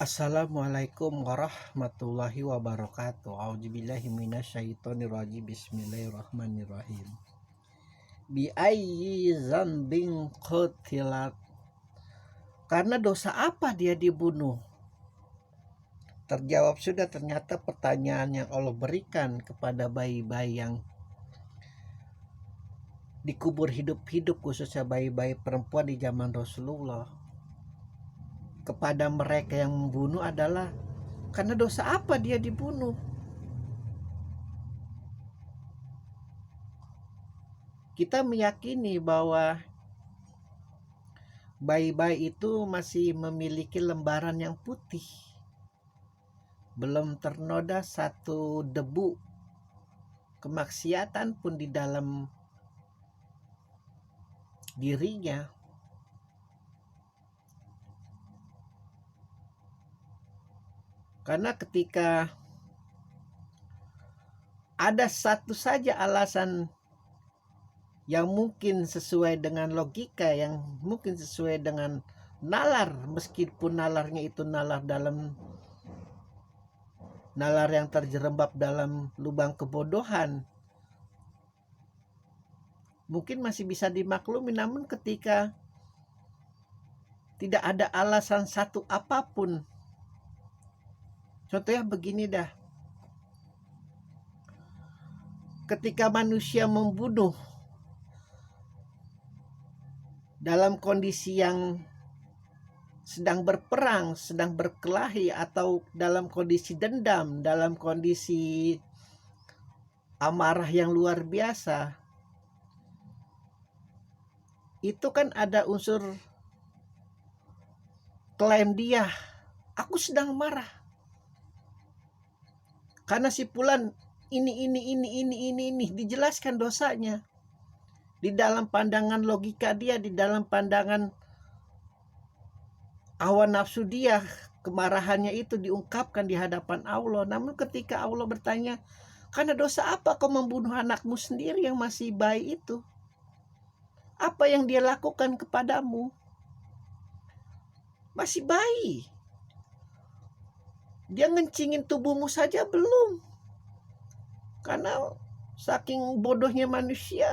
Assalamualaikum warahmatullahi wabarakatuh. A'udzubillahi minasyaitonirrajim. Bismillahirrahmanirrahim. Bi ayyi dzambin qutilat. Karena dosa apa dia dibunuh? Terjawab sudah ternyata pertanyaan yang Allah berikan kepada bayi-bayi yang dikubur hidup-hidup, khususnya bayi-bayi perempuan di zaman Rasulullah. Kepada mereka yang membunuh adalah karena dosa apa dia dibunuh? Kita meyakini bahwa bayi-bayi itu masih memiliki lembaran yang putih, belum ternoda satu debu kemaksiatan pun di dalam dirinya. Karena ketika ada satu saja alasan yang mungkin sesuai dengan logika, yang mungkin sesuai dengan nalar, meskipun nalarnya itu nalar yang terjerembab dalam lubang kebodohan, mungkin masih bisa dimaklumi. Namun ketika tidak ada alasan satu apapun, contohnya begini dah, ketika manusia membunuh dalam kondisi yang sedang berperang, sedang berkelahi, atau dalam kondisi dendam, dalam kondisi amarah yang luar biasa, itu kan ada unsur klaim dia, aku sedang marah karena si fulan ini dijelaskan dosanya. Di dalam pandangan logika dia, di dalam pandangan hawa nafsu dia, kemarahannya itu diungkapkan di hadapan Allah. Namun ketika Allah bertanya, karena dosa apa kau membunuh anakmu sendiri yang masih bayi itu? Apa yang dia lakukan kepadamu? Masih bayi. Dia ngencingin tubuhmu saja belum. Karena saking bodohnya manusia,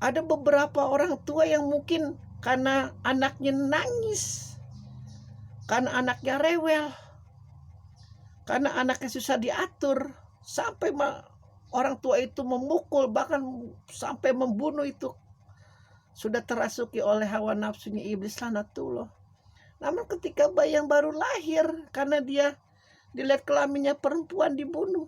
ada beberapa orang tua yang mungkin karena anaknya nangis, karena anaknya rewel, karena anaknya susah diatur, sampai orang tua itu memukul, bahkan sampai membunuh, itu sudah terasuki oleh hawa nafsunya iblis laknatullah. Namun ketika bayi yang baru lahir, karena dia dilihat kelaminnya perempuan, dibunuh.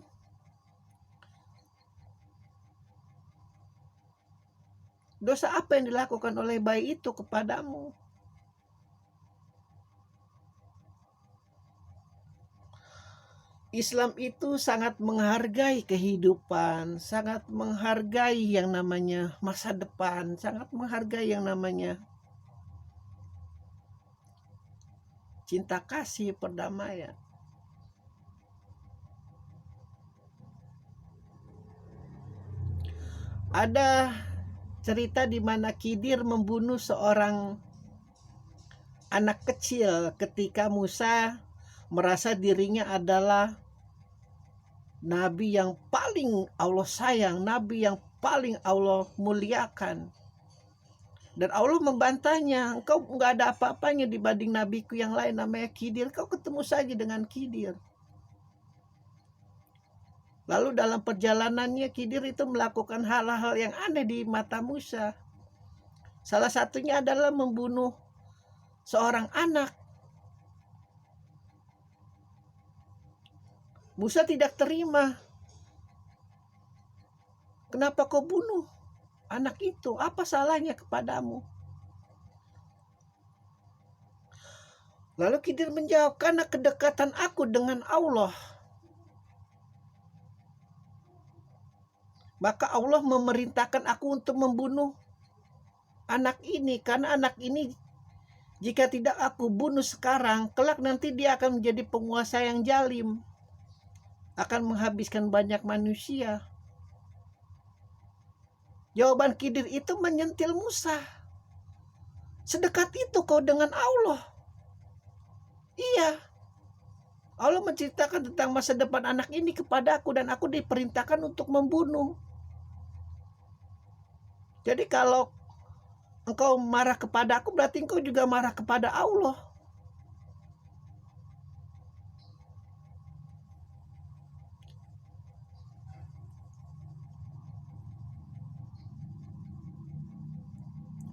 Dosa apa yang dilakukan oleh bayi itu kepadamu? Islam itu sangat menghargai kehidupan, sangat menghargai yang namanya masa depan, sangat menghargai yang namanya cinta kasih, perdamaian. Ada cerita di mana Khidir membunuh seorang anak kecil ketika Musa merasa dirinya adalah nabi yang paling Allah sayang, nabi yang paling Allah muliakan. Dan Allah membantahnya, engkau nggak ada apa-apanya dibanding nabiku yang lain namanya Khidir, kau ketemu saja dengan Khidir. Lalu dalam perjalanannya Khidir itu melakukan hal-hal yang aneh di mata Musa. Salah satunya adalah membunuh seorang anak. Musa tidak terima. Kenapa kau bunuh anak itu? Apa salahnya kepadamu? Lalu Khidir menjawab, karena kedekatan aku dengan Allah, maka Allah memerintahkan aku untuk membunuh anak ini. Karena anak ini jika tidak aku bunuh sekarang, kelak nanti dia akan menjadi penguasa yang zalim, akan menghabiskan banyak manusia. Jawaban Khidir itu menyentil Musa. Sedekat itu kau dengan Allah? Iya, menceritakan tentang masa depan anak ini kepadaku dan aku diperintahkan untuk membunuh. Jadi kalau engkau marah kepada aku, berarti engkau juga marah kepada Allah.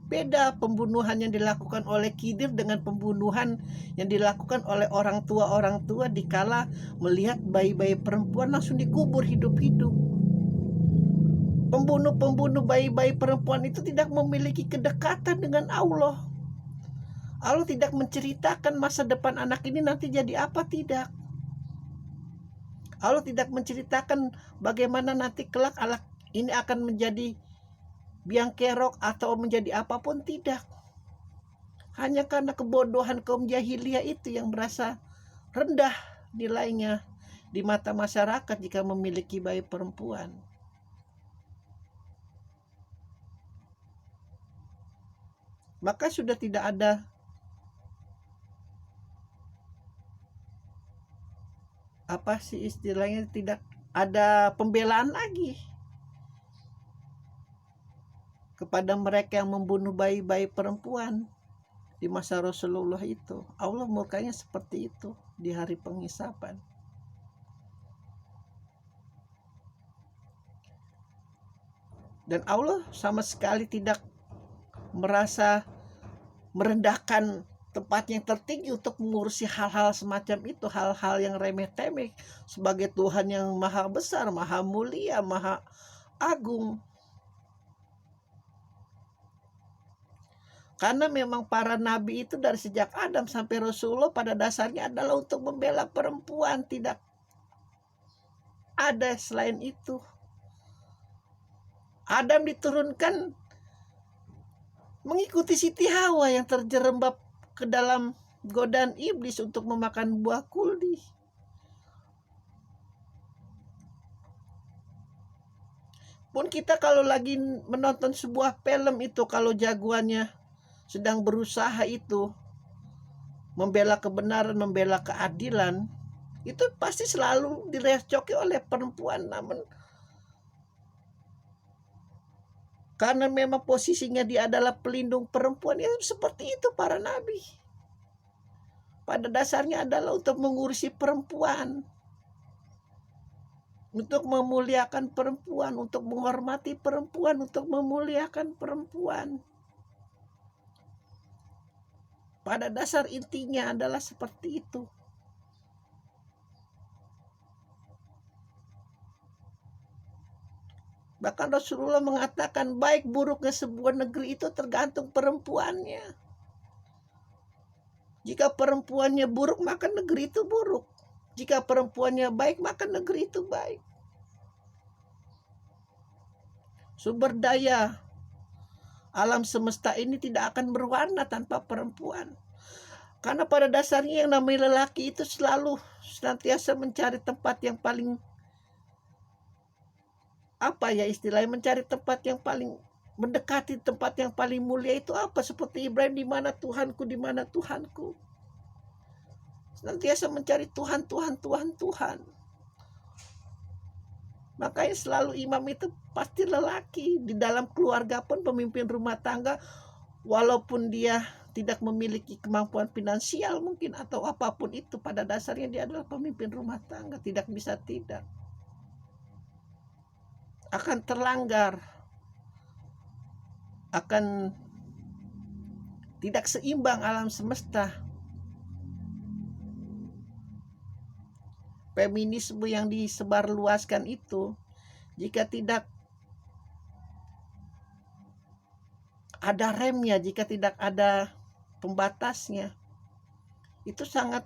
Beda pembunuhan yang dilakukan oleh Khidir dengan pembunuhan yang dilakukan oleh orang tua dikala melihat bayi-bayi perempuan langsung dikubur hidup-hidup. Pembunuh-pembunuh bayi-bayi perempuan itu tidak memiliki kedekatan dengan Allah. Allah tidak menceritakan masa depan anak ini nanti jadi apa, tidak. Allah tidak menceritakan bagaimana nanti kelak anak ini akan menjadi biang kerok atau menjadi apapun, tidak. Hanya karena kebodohan kaum jahiliyah itu yang merasa rendah nilainya di mata masyarakat jika memiliki bayi perempuan. Maka sudah tidak ada apa sih istilahnya, tidak ada pembelaan lagi kepada mereka yang membunuh bayi-bayi perempuan di masa Rasulullah itu. Allah murkanya seperti itu di hari penghisapan. Dan Allah sama sekali tidak merasa merendahkan tempat yang tertinggi untuk mengurusi hal-hal semacam itu, hal-hal yang remeh-temeh, sebagai Tuhan yang maha besar, maha mulia, maha agung. Karena memang para nabi itu dari sejak Adam sampai Rasulullah pada dasarnya adalah untuk membela perempuan, tidak ada selain itu. Adam diturunkan mengikuti Siti Hawa yang terjerembab ke dalam godaan iblis untuk memakan buah kuldi. Pun kita kalau lagi menonton sebuah film itu, kalau jagoannya sedang berusaha itu membela kebenaran, membela keadilan, itu pasti selalu direcoki oleh perempuan. Namun karena memang posisinya dia adalah pelindung perempuan, ya seperti itu para nabi. Pada dasarnya adalah untuk mengurusi perempuan, untuk memuliakan perempuan, untuk menghormati perempuan, untuk memuliakan perempuan. Pada dasar intinya adalah seperti itu. Bahkan Rasulullah mengatakan baik buruknya sebuah negeri itu tergantung perempuannya. Jika perempuannya buruk, maka negeri itu buruk. Jika perempuannya baik, maka negeri itu baik. Sumber daya alam semesta ini tidak akan berwarna tanpa perempuan. Karena pada dasarnya yang namanya lelaki itu selalu senantiasa mencari tempat yang paling, apa ya istilahnya, mencari tempat yang paling mendekati tempat yang paling mulia itu apa? Seperti Ibrahim, di mana Tuhanku, di mana Tuhanku. Senantiasa mencari Tuhan, Tuhan, Tuhan, Tuhan. Makanya selalu imam itu pasti lelaki. Di dalam keluarga pun pemimpin rumah tangga, walaupun dia tidak memiliki kemampuan finansial mungkin atau apapun itu, pada dasarnya dia adalah pemimpin rumah tangga. Tidak bisa tidak. Akan terlanggar, akan tidak seimbang alam semesta. Feminisme yang disebarluaskan itu, jika tidak ada remnya, jika tidak ada pembatasnya, itu sangat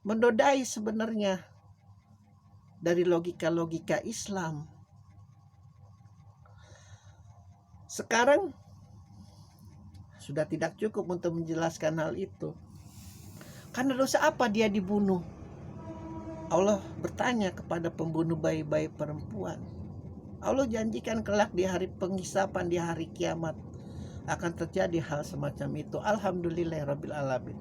menodai sebenarnya dari logika-logika Islam. Sekarang sudah tidak cukup untuk menjelaskan hal itu. Karena dosa apa dia dibunuh? Allah bertanya kepada pembunuh bayi-bayi perempuan. Allah janjikan kelak di hari penghisapan, di hari kiamat akan terjadi hal semacam itu. Alhamdulillahirabbil alamin.